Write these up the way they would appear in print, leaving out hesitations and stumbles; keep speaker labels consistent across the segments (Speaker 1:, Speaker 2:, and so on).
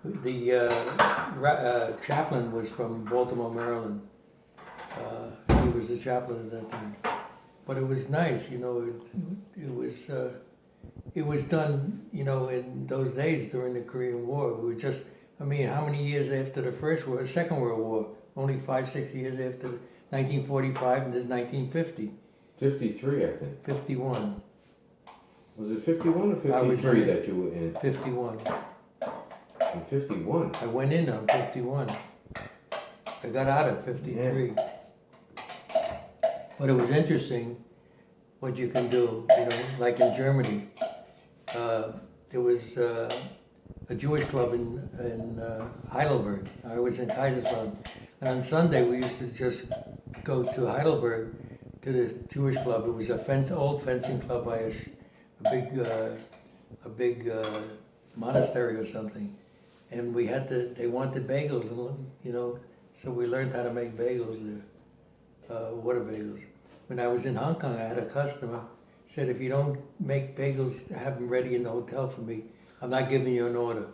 Speaker 1: The chaplain was from Baltimore, Maryland. He was the chaplain at that time. But it was nice, it was done, in those days during the Korean War. We were just, how many years after the Second World War? Only 5-6 years after 1945, and there's 1950.
Speaker 2: 53, I think.
Speaker 1: 51.
Speaker 2: Was it 51 or 53 that you were in?
Speaker 1: 51.
Speaker 2: In 51?
Speaker 1: I went in on 51. I got out at 53. Yeah. But it was interesting what you can do, like in Germany. There was a Jewish club in Heidelberg. I was in Kaiserslautern. And on Sunday we used to just go to Heidelberg to the Jewish club. It was old fencing club by a big monastery or something. And they wanted bagels, so we learned how to make bagels there, water bagels. When I was in Hong Kong, I had a customer said, if you don't make bagels, have them ready in the hotel for me, I'm not giving you an order.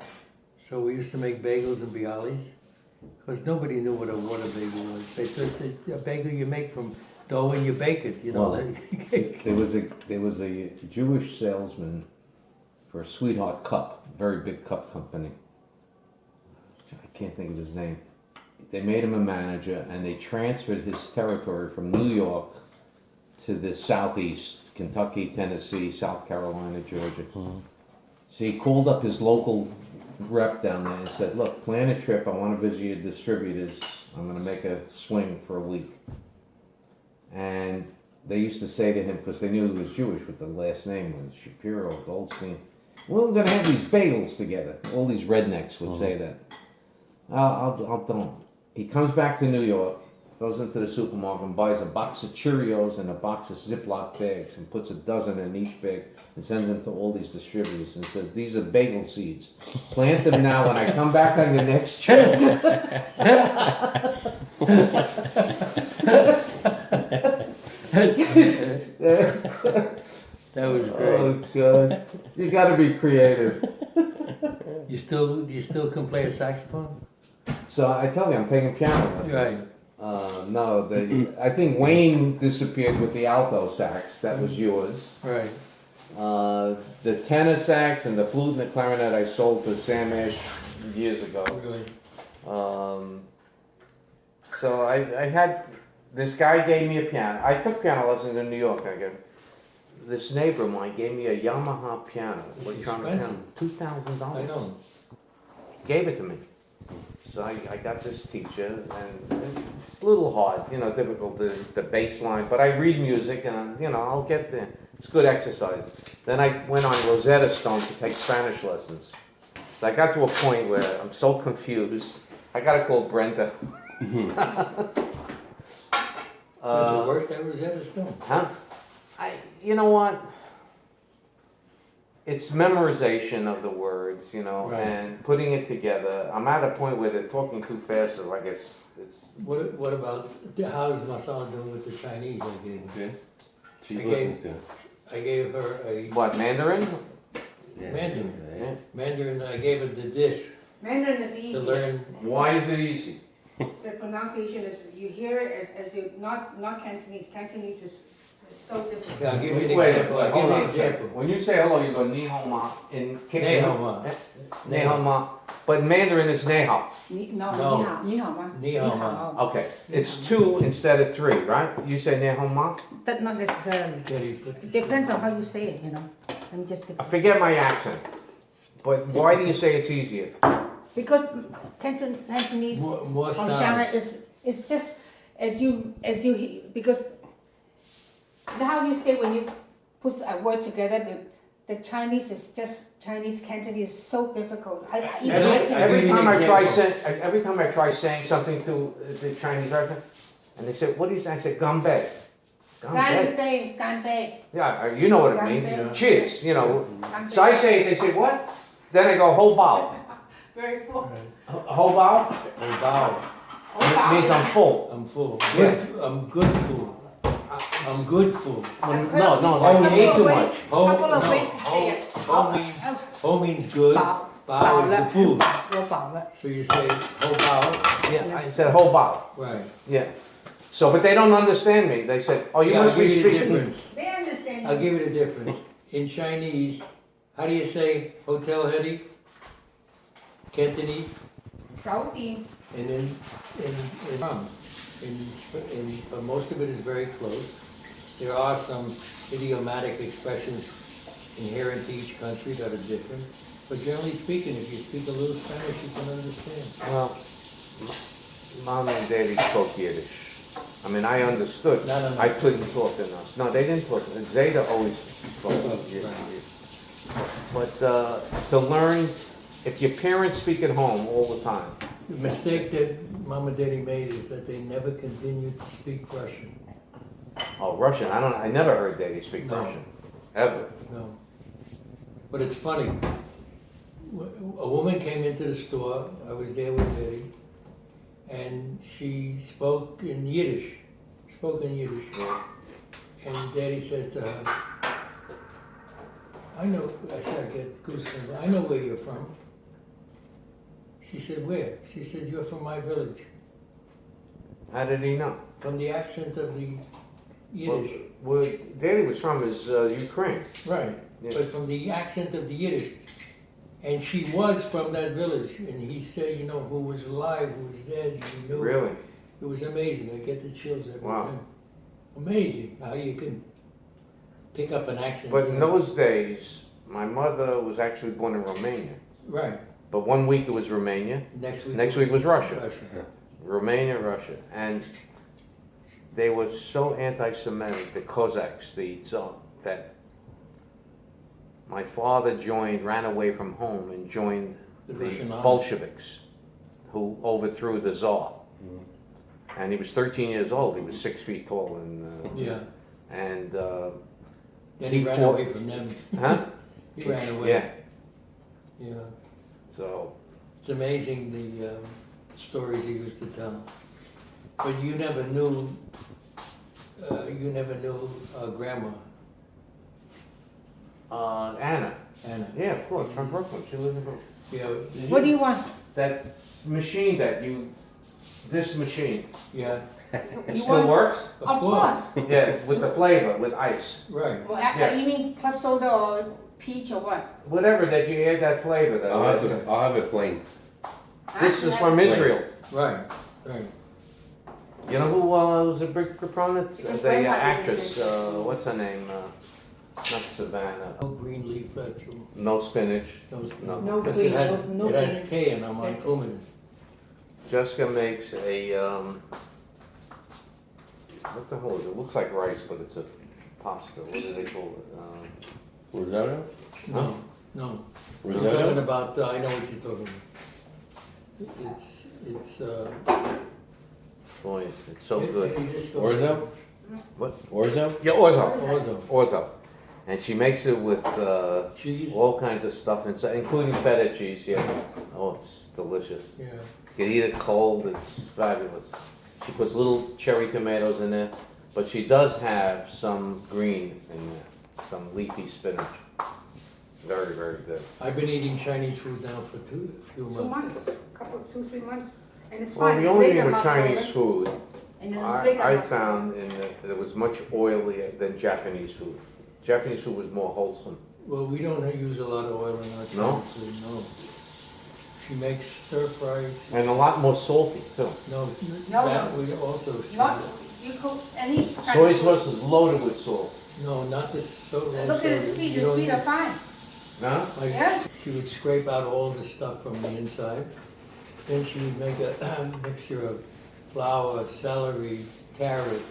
Speaker 1: So we used to make bagels and bialys, because nobody knew what a water bagel was. They said it's a bagel you make from dough and you bake it,
Speaker 2: Well, there was a Jewish salesman for a Sweetheart Cup, a very big cup company. I can't think of his name. They made him a manager, and they transferred his territory from New York to the southeast, Kentucky, Tennessee, South Carolina, Georgia. Mm-hmm. So he called up his local rep down there and said, look, plan a trip, I want to visit your distributors, I'm going to make a swing for a week. And they used to say to him, because they knew he was Jewish with the last name, Shapiro, Goldstein, well, we're going to have these bagels together. All these rednecks would say that. I'll tell him. He comes back to New York, goes into the supermarket and buys a box of Cheerios and a box of Ziploc bags and puts a dozen in each bag and sends them to all these distributors and says, these are bagel seeds. Plant them now when I come back on your next trip.
Speaker 1: That was great.
Speaker 2: Oh God! You got to be creative.
Speaker 1: You still can play a saxophone?
Speaker 2: So I tell you, I'm taking piano lessons.
Speaker 1: Right.
Speaker 2: No, I think Wayne disappeared with the alto sax. That was yours.
Speaker 1: Right.
Speaker 2: The tenor sax and the flute and the clarinet I sold to Sam Ash years ago.
Speaker 1: Really?
Speaker 2: So I had this guy gave me a piano. I took piano lessons in New York. This neighbor of mine gave me a Yamaha piano. $2,000.
Speaker 1: I know.
Speaker 2: Gave it to me. So I got this teacher, and it's a little hard, difficult, the bass line, but I read music, and, I'll get there. It's good exercise. Then I went on Rosetta Stone to take Spanish lessons. So I got to a point where I'm so confused, I got to call Brenda.
Speaker 1: Does it work, that Rosetta Stone?
Speaker 2: Huh? You know what? It's memorization of the words,
Speaker 1: Right.
Speaker 2: and putting it together. I'm at a point where they're talking too fast, so I guess it's...
Speaker 1: What about, how's Masala doing with the Chinese I gave her?
Speaker 3: Good. She listens to it.
Speaker 1: I gave her a
Speaker 2: What, Mandarin?
Speaker 3: Yeah.
Speaker 1: Mandarin.
Speaker 2: Yeah.
Speaker 1: Mandarin, I gave her the dish
Speaker 4: Mandarin is easy.
Speaker 1: to learn.
Speaker 2: Why is it easy?
Speaker 4: The pronunciation is, you hear it as you, not Cantonese. Cantonese is so difficult.
Speaker 1: Yeah, I'll give you an
Speaker 2: Wait,
Speaker 1: example. I'll
Speaker 2: hold
Speaker 1: give you
Speaker 2: on
Speaker 1: an
Speaker 2: a second.
Speaker 1: example.
Speaker 2: When you say hello, you go ni hao ma in
Speaker 1: Ni hao ma.
Speaker 2: Ni hao ma. But in Mandarin it's ni hao.
Speaker 4: No,
Speaker 1: No.
Speaker 4: ni hao ma.
Speaker 1: Ni hao ma.
Speaker 2: Okay, it's 2 instead of 3, right? You say ni hao ma?
Speaker 4: That not necessarily.
Speaker 1: Can you put this-
Speaker 4: Depends on how you say it, I'm just
Speaker 2: I forget my accent. But why do you say it's easier?
Speaker 4: because Cantonese
Speaker 1: More
Speaker 4: or
Speaker 1: sound.
Speaker 4: Shana it's just as you because how you say when you put a word together, the Chinese is just Chinese. Cantonese is so difficult.
Speaker 2: Every time I try saying something to the Chinese restaurant, and they say, "What do you say?" I say, "Ganbei."
Speaker 4: Ganbei.
Speaker 2: Yeah, you know what it means.
Speaker 4: Ganbei.
Speaker 2: Cheers, So I say it, they say, "What?" Then I go, "Ho bao."
Speaker 4: Very full.
Speaker 2: Ho bao?
Speaker 1: Oh, wow.
Speaker 2: It means I'm full.
Speaker 1: I'm full.
Speaker 2: Yeah.
Speaker 1: I'm good fool. I'm good fool.
Speaker 2: No, you ate too much.
Speaker 4: A couple of ways to say it.
Speaker 1: Ho means good.
Speaker 4: Bao.
Speaker 1: Bao is the food.
Speaker 4: 我饱了。
Speaker 1: So you say ho bao.
Speaker 2: Yeah, I said whole bottle.
Speaker 1: Right.
Speaker 2: Yeah. So, but they don't understand me. They said, oh, you
Speaker 1: Yeah,
Speaker 2: must
Speaker 1: I'll give
Speaker 2: be
Speaker 1: you the
Speaker 2: speaking.
Speaker 1: difference.
Speaker 4: They understand
Speaker 1: I'll
Speaker 4: you.
Speaker 1: give you the difference. In Chinese, how do you say hotel heady? Cantonese?
Speaker 4: 早点
Speaker 1: And but most of it is very close. There are some idiomatic expressions inherent to each country that are different. But generally speaking, if you speak a little Spanish, you can understand.
Speaker 2: Well, mom and daddy spoke Yiddish. I mean, I understood.
Speaker 1: No.
Speaker 2: I couldn't talk enough. No, they didn't talk. Zeta always spoke Yiddish. But to learn, if your parents speak at home all the time,
Speaker 1: The mistake that mom and daddy made is that they never continued to speak Russian.
Speaker 2: oh, Russian. I never heard daddy speak
Speaker 1: No.
Speaker 2: Russian. Ever.
Speaker 1: No. But it's funny. A woman came into the store, I was there with Betty, and she spoke in Yiddish. And Daddy said to her, I said, I get goosebumps, I know where you're from. She said, where? She said, you're from my village.
Speaker 2: How did he know?
Speaker 1: From the accent of the Yiddish.
Speaker 2: Where daddy was from is Ukraine.
Speaker 1: Right,
Speaker 2: Yeah.
Speaker 1: but from the accent of the Yiddish. And she was from that village, and he said, you know, who was alive, who was dead, you knew.
Speaker 2: Really?
Speaker 1: It was amazing, I get the chills every
Speaker 2: Wow.
Speaker 1: time. Amazing how you can pick up an accent.
Speaker 2: But in those days, my mother was actually born in Romania.
Speaker 1: Right,
Speaker 2: But 1 week it was Romania,
Speaker 1: next week.
Speaker 2: next week was Russia.
Speaker 1: Russia.
Speaker 2: Romania, Russia. And they were so anti-Semitic, the Cossacks, that my father ran away from home and joined
Speaker 1: The
Speaker 2: the
Speaker 1: Russian army.
Speaker 2: Bolsheviks, who overthrew the Tsar.
Speaker 3: Mhm.
Speaker 2: And he was 13 years old. He was 6 feet tall,
Speaker 1: Yeah,
Speaker 2: and
Speaker 1: then he
Speaker 2: He
Speaker 1: ran
Speaker 2: fought-
Speaker 1: away from them.
Speaker 2: huh?
Speaker 1: He ran away.
Speaker 2: Yeah.
Speaker 1: Yeah,
Speaker 2: So
Speaker 1: it's amazing the stories he used to tell. But you never knew Grandma,
Speaker 2: Anna.
Speaker 1: Anna.
Speaker 2: Yeah, of course, from Brooklyn. She lived in Brooklyn.
Speaker 1: Yeah,
Speaker 4: What do you want?
Speaker 2: That machine this machine,
Speaker 1: yeah,
Speaker 2: it
Speaker 4: You
Speaker 2: still
Speaker 4: want-
Speaker 2: works?
Speaker 1: of course,
Speaker 2: Yeah, with the flavor, with ice.
Speaker 1: right.
Speaker 4: Well,
Speaker 2: Yeah.
Speaker 4: you mean club soda or peach or what?
Speaker 2: Whatever that you add that flavor though.
Speaker 3: I'll have it plain.
Speaker 2: This is from Israel.
Speaker 1: Right, right.
Speaker 2: You know who was a big proponent?
Speaker 4: Because
Speaker 2: The
Speaker 4: Grandma
Speaker 2: actress,
Speaker 4: didn't
Speaker 2: what's her name? Not Savannah.
Speaker 1: No green leaf vegetable,
Speaker 2: No spinach.
Speaker 1: no
Speaker 2: No.
Speaker 4: No
Speaker 1: Because
Speaker 4: green,
Speaker 1: it has,
Speaker 4: no
Speaker 1: it has
Speaker 4: green.
Speaker 1: K and I'm on Coumadin.
Speaker 2: Jessica makes a, what the hell is it? It looks like rice, but it's a pasta. What do they call it?
Speaker 3: Risotto?
Speaker 1: No, no. I'm talking
Speaker 3: Risotto?
Speaker 1: about, I know what you're talking about. It's,
Speaker 2: Boy, it's so good.
Speaker 3: Orzo?
Speaker 2: What?
Speaker 3: Orzo?
Speaker 2: Yeah, orzo.
Speaker 1: Orzo.
Speaker 2: Orzo. And she makes it with
Speaker 1: Cheese,
Speaker 2: all kinds of stuff inside, including feta cheese. Yeah. Oh, it's delicious.
Speaker 1: yeah.
Speaker 2: You can eat it cold. It's fabulous. She puts little cherry tomatoes in there, but she does have some green in there, some leafy spinach. Very, very good.
Speaker 1: I've been eating Chinese food now for a few
Speaker 4: 2
Speaker 1: months.
Speaker 4: months, two, 3 months. And it's
Speaker 2: Well,
Speaker 4: fine.
Speaker 2: the
Speaker 4: It's
Speaker 2: only thing
Speaker 4: laser
Speaker 2: with
Speaker 4: muscle,
Speaker 2: Chinese
Speaker 4: right?
Speaker 2: food,
Speaker 4: And then it's laser
Speaker 2: I
Speaker 4: muscle.
Speaker 2: found that it was much oilier than Japanese food. Japanese food was more wholesome.
Speaker 1: Well, we don't use a lot of oil in our
Speaker 2: No?
Speaker 1: Chinese food, no. She makes stir fries,
Speaker 2: And a lot more salty, too.
Speaker 1: no,
Speaker 4: No,
Speaker 1: that
Speaker 4: no.
Speaker 1: we also.
Speaker 4: Not, you cook any. kind
Speaker 2: Soy
Speaker 4: of food.
Speaker 2: sauce is loaded with salt.
Speaker 1: No, not the soda.
Speaker 4: Look at his feet, his feet are fine.
Speaker 2: No?
Speaker 1: Like,
Speaker 4: Yeah.
Speaker 1: she would scrape out all the stuff from the inside. Then she would make a mixture of flour, celery, carrot,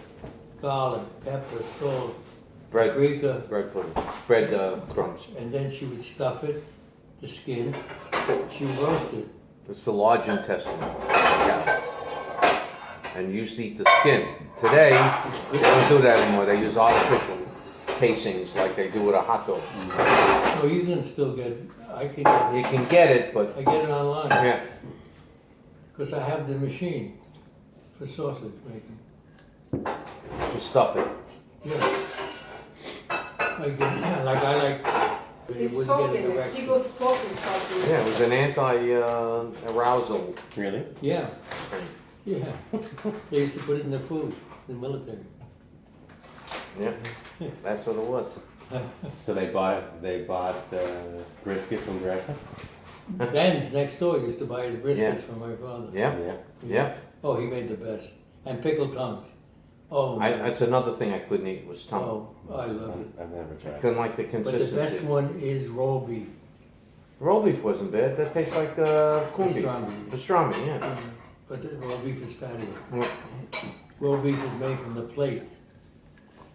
Speaker 1: garlic, pepper, salt,
Speaker 2: Bread,
Speaker 1: paprika,
Speaker 2: bread pudding, bread crumbs.
Speaker 1: and then she would stuff it, the skin. She would roast it.
Speaker 2: It's the large intestine. Yeah. And you used to eat the skin. Today, they don't do that anymore. They use artificial casings like they do with a hot dog.
Speaker 1: So you can still get, I can
Speaker 2: You can get it, but
Speaker 1: I get it online,
Speaker 2: yeah.
Speaker 1: because I have the machine for sausage making.
Speaker 2: You stuff it.
Speaker 1: Yeah. Like I like They
Speaker 4: It's
Speaker 1: wouldn't
Speaker 4: soaked
Speaker 1: get
Speaker 4: in
Speaker 1: an
Speaker 4: it.
Speaker 1: erection.
Speaker 4: People's throat is soaked.
Speaker 2: Yeah, it was an anti-arousal.
Speaker 3: Really?
Speaker 1: Yeah, yeah. They used to put it in the food, in the military.
Speaker 2: Yeah, that's what it was.
Speaker 3: So they bought brisket from Greta?
Speaker 1: Ben's next door used to buy his briskets
Speaker 2: Yeah.
Speaker 1: from my father.
Speaker 2: Yeah, yeah.
Speaker 1: Oh, he made the best. And pickled tongues. Oh, man.
Speaker 2: That's another thing I couldn't eat was tongue.
Speaker 1: Oh, I love it.
Speaker 3: I've never
Speaker 2: I
Speaker 3: tried.
Speaker 2: couldn't like the
Speaker 1: But the best
Speaker 2: consistency.
Speaker 1: one is raw beef.
Speaker 2: Roll beef wasn't bad. That tastes like corned beef.
Speaker 1: Pastrami.
Speaker 2: Pastrami, yeah.
Speaker 1: Yeah, but the raw beef is fattier.
Speaker 2: Well,
Speaker 1: Raw beef is made from the plate,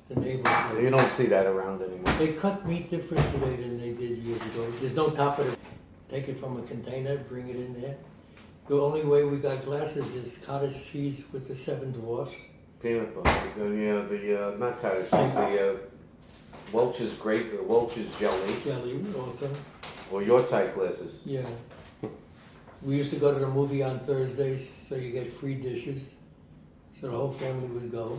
Speaker 1: the navel
Speaker 2: You
Speaker 1: plate.
Speaker 2: don't see that around anymore.
Speaker 1: They cut meat different today than they did years ago. There's no top of it. Take it from a container, bring it in there. The only way we got glasses is cottage cheese with the 7 dwarfs.
Speaker 2: Peanut butter, not cottage cheese, the Welch's grape, Welch's jelly,
Speaker 1: Jelly also,
Speaker 2: or your type glasses.
Speaker 1: yeah. We used to go to the movie on Thursdays, so you get free dishes. So the whole family would go.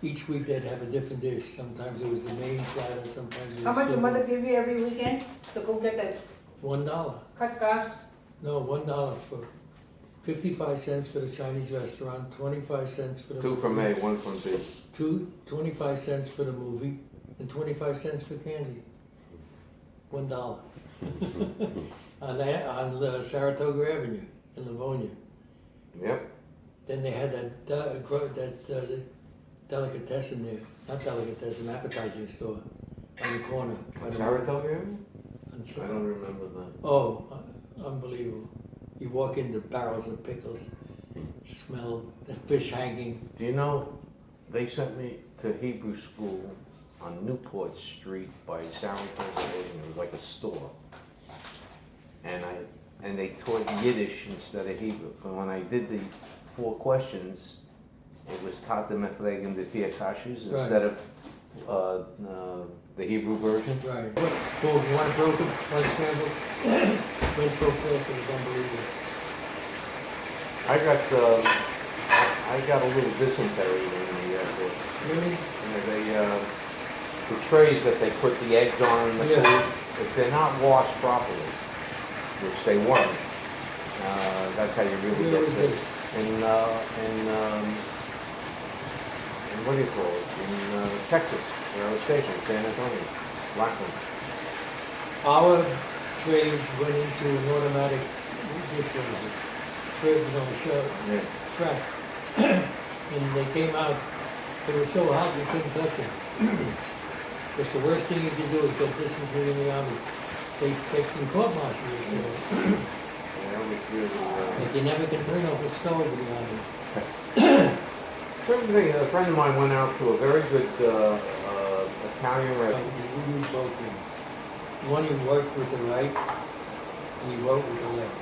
Speaker 1: Each week they'd have a different dish. Sometimes it was the main platter, sometimes it was.
Speaker 4: How much your
Speaker 1: soup.
Speaker 4: mother give you every weekend to go get that
Speaker 1: $1.
Speaker 4: cut grass?
Speaker 1: No, $1 for 55 cents for the Chinese restaurant, 25 cents for the.
Speaker 2: 2 from A, 1 from B.
Speaker 1: 25 cents for the movie, and 25 cents for candy. $1. on Saratoga Avenue in Livonia.
Speaker 2: Yep.
Speaker 1: Then they had that delicatessen there, not delicatessen, appetizing store on the corner. by the-
Speaker 2: Saratoga area?
Speaker 1: on
Speaker 2: I
Speaker 1: Sar-
Speaker 2: don't remember that.
Speaker 1: Oh, unbelievable. You walk into barrels of pickles, smell the fish hanging.
Speaker 2: Do you know, they sent me to Hebrew school on Newport Street by Saratoga Avenue. It was like a store. And they taught Yiddish instead of Hebrew. And when I did the 4 questions, it was Tata Meflegim the Fiakashus
Speaker 1: Right.
Speaker 2: instead of the Hebrew version.
Speaker 1: Right. So one broken, one scrambled, went so fast it was unbelievable.
Speaker 2: I got a little dysentery in the airport.
Speaker 1: Really?
Speaker 2: The trays that they put the eggs on in the
Speaker 1: Yeah.
Speaker 2: food, if they're not washed properly, which they weren't, that's how you really
Speaker 1: Where
Speaker 2: get
Speaker 1: was
Speaker 2: sick.
Speaker 1: this?
Speaker 2: In what do you call it? In Texas, where I was stationed, San Antonio, Rockland.
Speaker 1: Our trays went into an automatic dishwasher.
Speaker 2: Yeah.
Speaker 1: Trash. And they came out, they were so hot you couldn't touch them. Because the worst thing you can do is get dysentery in the army. They can court-martial you for it.
Speaker 2: Yeah, it was really,
Speaker 1: Like you never can turn off a stove in the army.
Speaker 2: Certainly, a friend of mine went out to a very good Italian
Speaker 1: Like,
Speaker 2: restaurant.
Speaker 1: you use both things. One you work with the right, and you wrote with the left.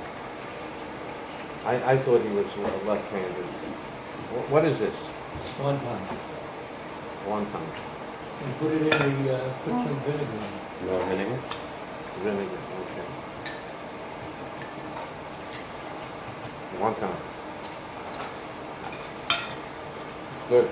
Speaker 2: I thought he was left-handed. What is this?
Speaker 1: One time.
Speaker 2: One time.
Speaker 1: And put it in the, put some vinegar in it.
Speaker 3: No vinegar?
Speaker 2: Vinegar, okay. One time. Good.